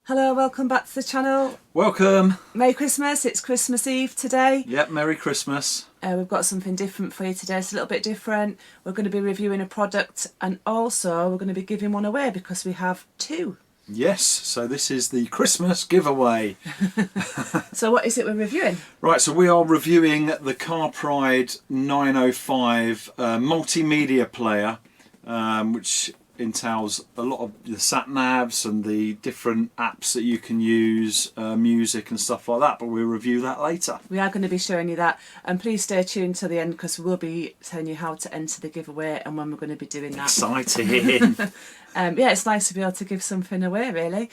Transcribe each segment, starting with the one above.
Hello, welcome back to the channel. Welcome. Merry Christmas, it's Christmas Eve today. Yep, Merry Christmas. We've got something different for you today. It's a little bit different. We're going to be reviewing a product and also we're going to be giving one away because we have two. Yes, so this is the Christmas giveaway. So what is it we're reviewing? Right, so we are reviewing the CARPURIDE W905 multimedia player, which entails a lot of the sat navs and the different apps that you can use, music and stuff like that, but we'll review that later. We are going to be showing you that, and please stay tuned to the end because we'll be telling you how to enter the giveaway and when we're going to be doing that. Exciting. Yeah, it's nice to be able to give something away, really.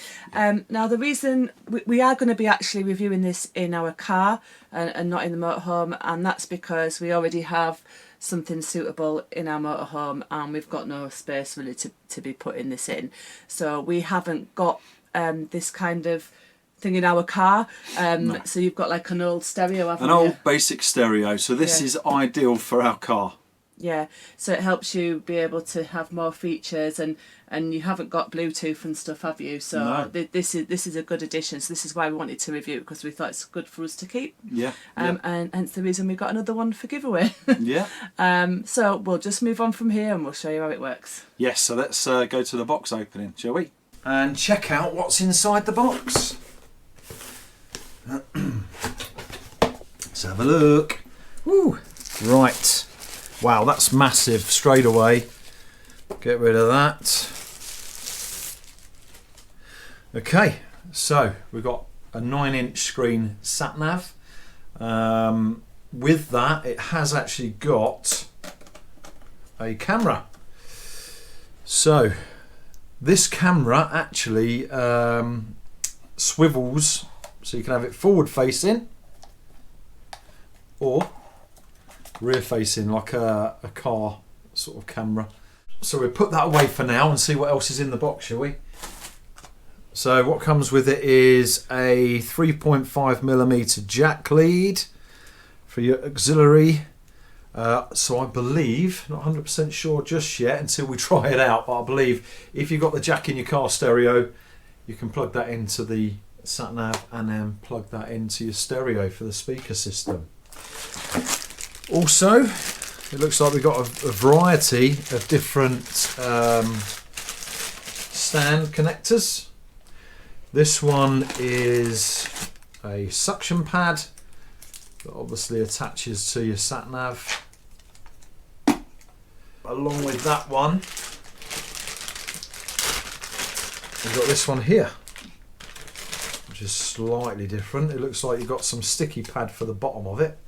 Now, the reason we are going to be actually reviewing this in our car and not in the motorhome, and that's because we already have something suitable in our motorhome and we've got no space really to be putting this in. So we haven't got this kind of thing in our car. No. So you've got like an old stereo, haven't you? An old basic stereo. So this is ideal for our car. Yeah, so it helps you be able to have more features, and you haven't got Bluetooth and stuff, have you? So no. This is a good addition. So this is why we wanted to review it, because we thought it's good for us to keep. Yeah. And hence the reason we got another one for giveaway. Yeah. So we'll just move on from here and we'll show you how it works. Yes. So let's go to the box opening, shall we? And check out what's inside the box. Let's have a look. Woo. Right. Wow, that's massive straight away. Get rid of that. Okay, so we've got a 9-inch screen sat nav. With that, it has actually got a camera. So this camera actually swivels, so you can have it forward facing or rear facing, like a car sort of camera. So we'll put that away for now and see what else is in the box, shall we? So what comes with it is a 3.5mm jack lead for your auxiliary. So I believe, not 100% sure just yet until we try it out, but I believe if you've got the jack in your car stereo, you can plug that into the sat nav and then plug that into your stereo for the speaker system. Also, it looks like we've got a variety of different stand connectors. This one is a suction pad that obviously attaches to your sat nav. Along with that one, we've got this one here, which is slightly different. It looks like you've got some sticky pad for the bottom of it,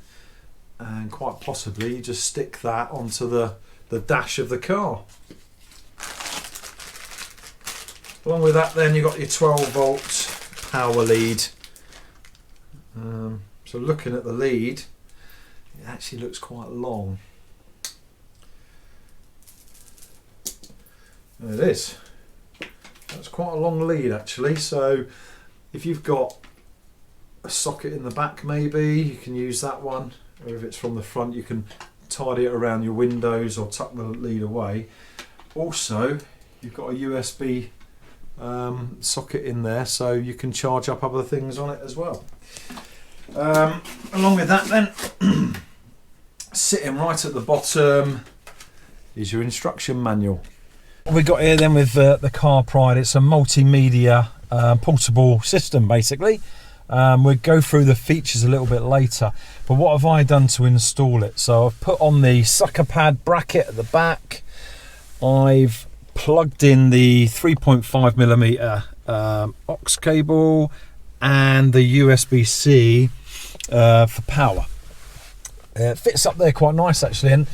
and quite possibly you just stick that onto the dash of the car. Along with that then you've got your 12-volt power lead. So looking at the lead, it actually looks quite long. There it is. That's quite a long lead actually, so if you've got a socket in the back maybe, you can use that one. Or if it's from the front, you can tidy it around your windows or tuck the lead away. Also, you've got a USB socket in there, so you can charge up other things on it as well. Along with that then, sitting right at the bottom is your instruction manual. What we got here then with the CARPURIDE, it's a multimedia portable system basically. We'll go through the features a little bit later, but what have I done to install it? So I've put on the sucker pad bracket at the back. I've plugged in the 3.5mm aux cable and the USB-C for power. It fits up there quite nice actually, and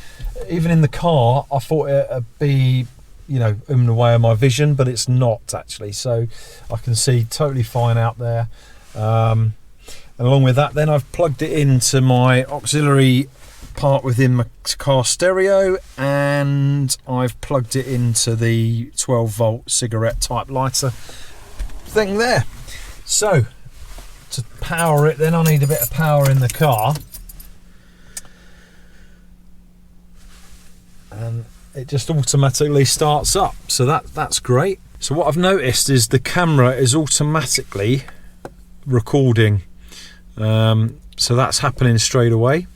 even in the car I thought it'd be, you know, in the way of my vision, but it's not actually, so I can see totally fine out there. Along with that then I've plugged it into my auxiliary part within my car stereo, and I've plugged it into the 12-volt cigarette type lighter thing there. So to power it then I need a bit of power in the car, and it just automatically starts up, so that's great. So what I've noticed is the camera is automatically recording. So that's happening straight away.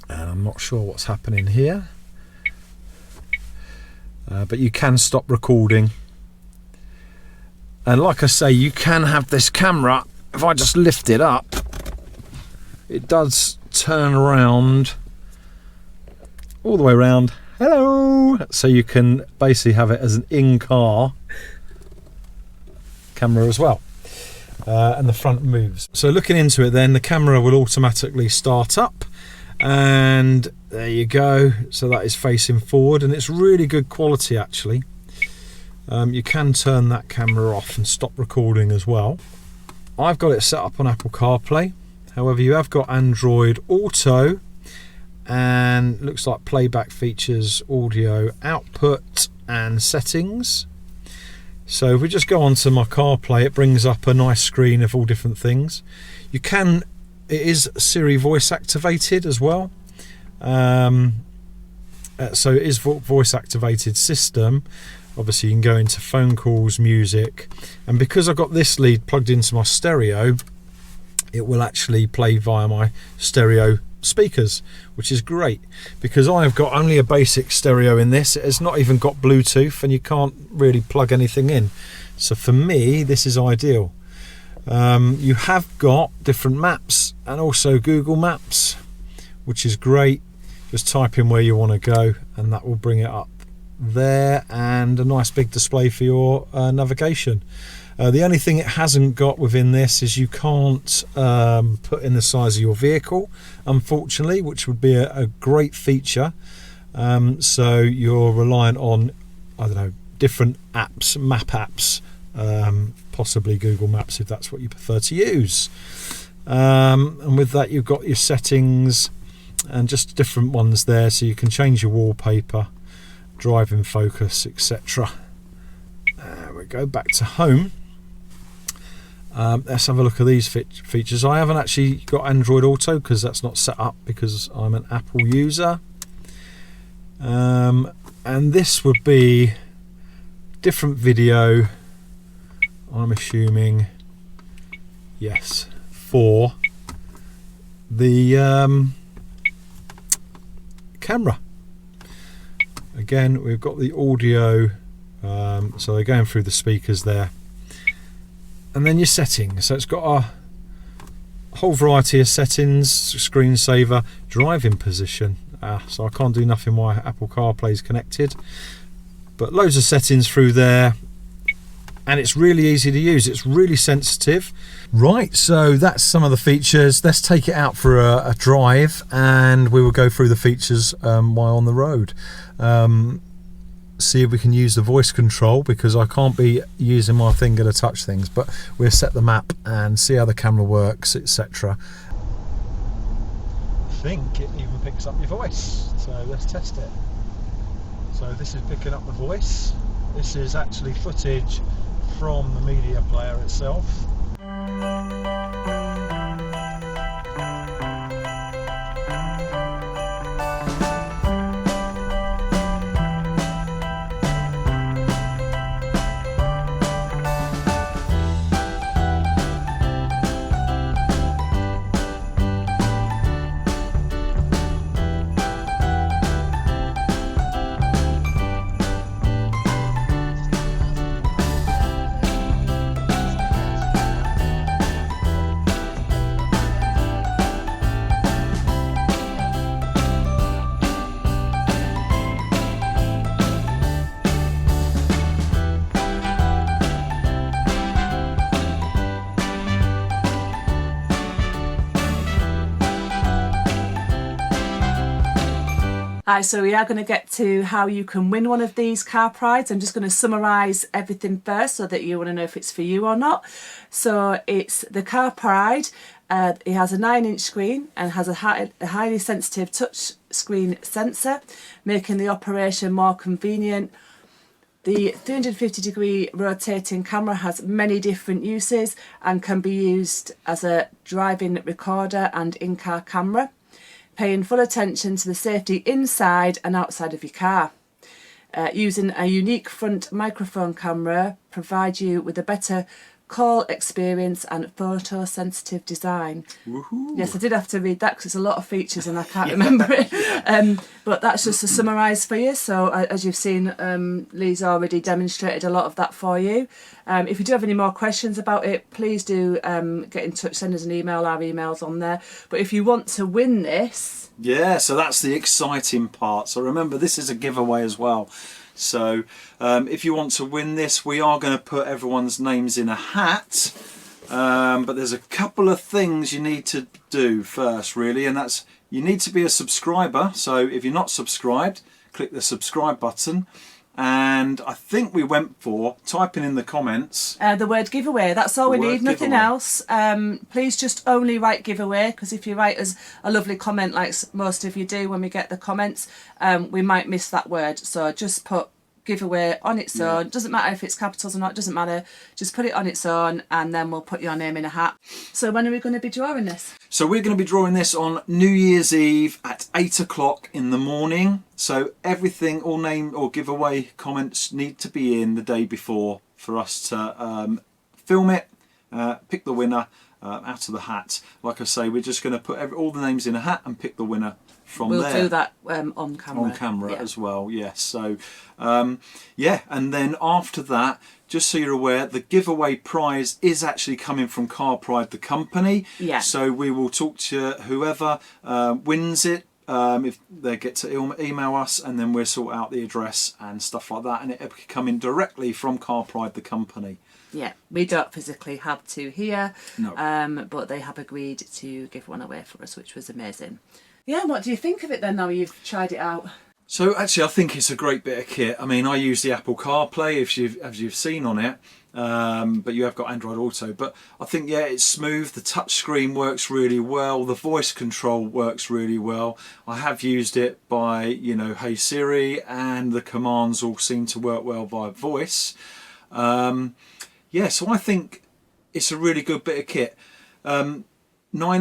And I'm not sure what's happening here. But you can stop recording. And like I say, you can have this camera, if I just lift it up, it does turn around all the way around. Hello! So you can basically have it as an in-car camera as well. And the front moves. So looking into it then, the camera will automatically start up. And there you go. So that is facing forward, and it's really good quality actually. You can turn that camera off and stop recording as well. I've got it set up on Apple CarPlay. However, you have got Android Auto, and looks like playback features, audio output and settings. So if we just go on to my CarPlay, it brings up a nice screen of all different things. It is Siri voice activated as well. So it is voice activated system. Obviously you can go into phone calls, music, and because I've got this lead plugged into my stereo, it will actually play via my stereo speakers, which is great because I have got only a basic stereo in this. It has not even got Bluetooth, and you can't really plug anything in. So for me, this is ideal. You have got different maps and also Google Maps, which is great. Just type in where you want to go and that will bring it up there, and a nice big display for your navigation. The only thing it hasn't got within this is you can't put in the size of your vehicle, unfortunately, which would be a great feature. So you're reliant on, I don't know, different apps, map apps, possibly Google Maps if that's what you prefer to use. And with that you've got your settings and just different ones there, so you can change your wallpaper, driving focus, etc. We go back to home. Let's have a look at these features. I haven't actually got Android Auto because that's not set up because I'm an Apple user. And this would be different video, I'm assuming, yes, for the camera. Again, we've got the audio, so they're going through the speakers there. And then your settings. So it's got a whole variety of settings, screensaver, driving position. So I can't do nothing while Apple CarPlay is connected. But loads of settings through there. And it's really easy to use. It's really sensitive. Right, so that's some of the features. Let's take it out for a drive and we will go through the features while on the road. See if we can use the voice control because I can't be using my finger to touch things, but we'll set the map and see how the camera works, etc. I think it even picks up your voice, so let's test it. So this is picking up the voice. This is actually footage from the media player itself. Right, so we are going to get to how you can win one of these CarPrides. I'm just going to summarise everything first so that you want to know if it's for you or not. So it's the CarPride. It has a 9-inch screen and has a highly sensitive touch screen sensor, making the operation more convenient. The 350-degree rotating camera has many different uses and can be used as a driving recorder and in-car camera, paying full attention to the safety inside and outside of your car. using a unique front microphone camera provide you with a better call experience and photosensitive design. Woohoo. Yes, I did have to read that because it's a lot of features and I can't remember it. But that's just to summarise for you. So as you've seen, Lee's already demonstrated a lot of that for you. If you do have any more questions about it, please do get in touch, send us an email, our email's on there. But if you want to win this... Yeah, so that's the exciting part. So remember, this is a giveaway as well. So if you want to win this, we are going to put everyone's names in a hat. But there's a couple of things you need to do first, really, and that's you need to be a subscriber. So if you're not subscribed, click the subscribe button. And I think we went for typing in the comments the word giveaway. That's all we need, nothing else. Please just only write giveaway, because if you write us a lovely comment like most of you do when we get the comments, we might miss that word. So just put giveaway on its own. Doesn't matter if it's capitals or not, doesn't matter. Just put it on its own and then we'll put your name in a hat. So when are we going to be drawing this? So we're going to be drawing this on New Year's Eve at 8 o'clock in the morning. So everything, all name or giveaway comments need to be in the day before for us to film it, pick the winner out of the hat. Like I say, we're just going to put all the names in a hat and pick the winner from there. We'll do that on camera. On camera as well, yes. So, yeah, and then after that, just so you're aware, the giveaway prize is actually coming from CarPride, the company. Yeah. So we will talk to whoever wins it. If they get to email us, and then we'll sort out the address and stuff like that, and it'll be coming directly from CarPride, the company. Yeah, we don't physically have to here, No. but they have agreed to give one away for us, which was amazing. Yeah, what do you think of it then now you've tried it out? So actually I think it's a great bit of kit. I mean, I use the Apple CarPlay, as you've seen on it, but you have got Android Auto. But I think, yeah, it's smooth, the touch screen works really well, the voice control works really well. I have used it by, you know, Hey Siri, and the commands all seem to work well by voice. Yeah, so I think it's a really good bit of kit. 9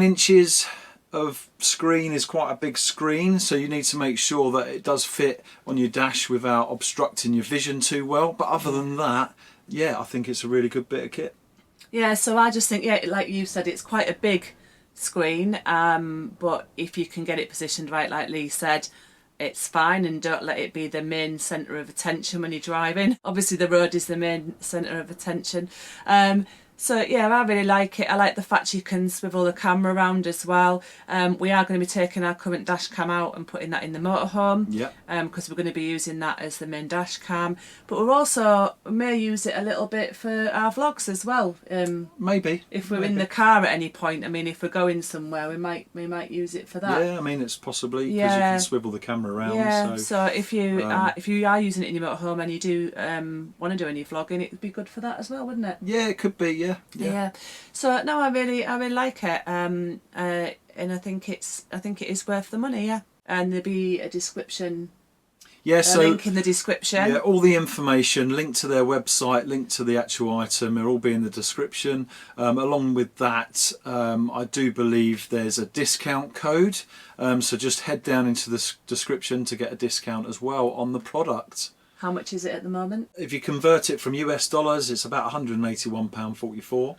inches of screen is quite a big screen, so you need to make sure that it does fit on your dash without obstructing your vision too well. But other than that, yeah, I think it's a really good bit of kit. Yeah, so I just think, yeah, like you said, it's quite a big screen, but if you can get it positioned right, like Lee said, it's fine, and don't let it be the main centre of attention when you're driving. Obviously the road is the main centre of attention. So yeah, I really like it. I like the fact you can swivel the camera around as well. We are going to be taking our current dash cam out and putting that in the motorhome. Yeah. Because we're going to be using that as the main dash cam. But we may use it a little bit for our vlogs as well. Maybe. If we're in the car at any point. I mean, if we're going somewhere, we might use it for that. Yeah, I mean, it's possibly because you can swivel the camera around. Yeah. So if you are using it in your motorhome and you do want to do any vlogging, it would be good for that as well, wouldn't it? Yeah, it could be. Yeah. Yeah. So no, I really like it, and I think it is worth the money. Yeah, and there'll be a description. Yeah, so link in the description. Yeah, all the information, link to their website, link to the actual item, it'll all be in the description. Along with that, I do believe there's a discount code, so just head down into the description to get a discount as well on the product. How much is it at the moment? If you convert it from US dollars, it's about £181.44.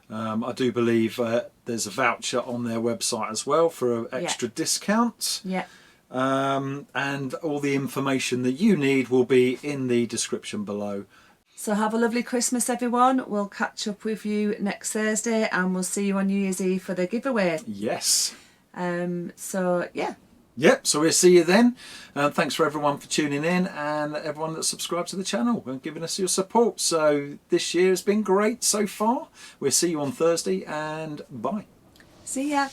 I do believe there's a voucher on their website as well for an extra discount. Yeah. And all the information that you need will be in the description below. So have a lovely Christmas, everyone. We'll catch up with you next Thursday, and we'll see you on New Year's Eve for the giveaway. Yes. So yeah. Yep, so we'll see you then. Thanks for everyone for tuning in, and everyone that's subscribed to the channel and giving us your support. So this year has been great so far. We'll see you on Thursday, and bye. See ya.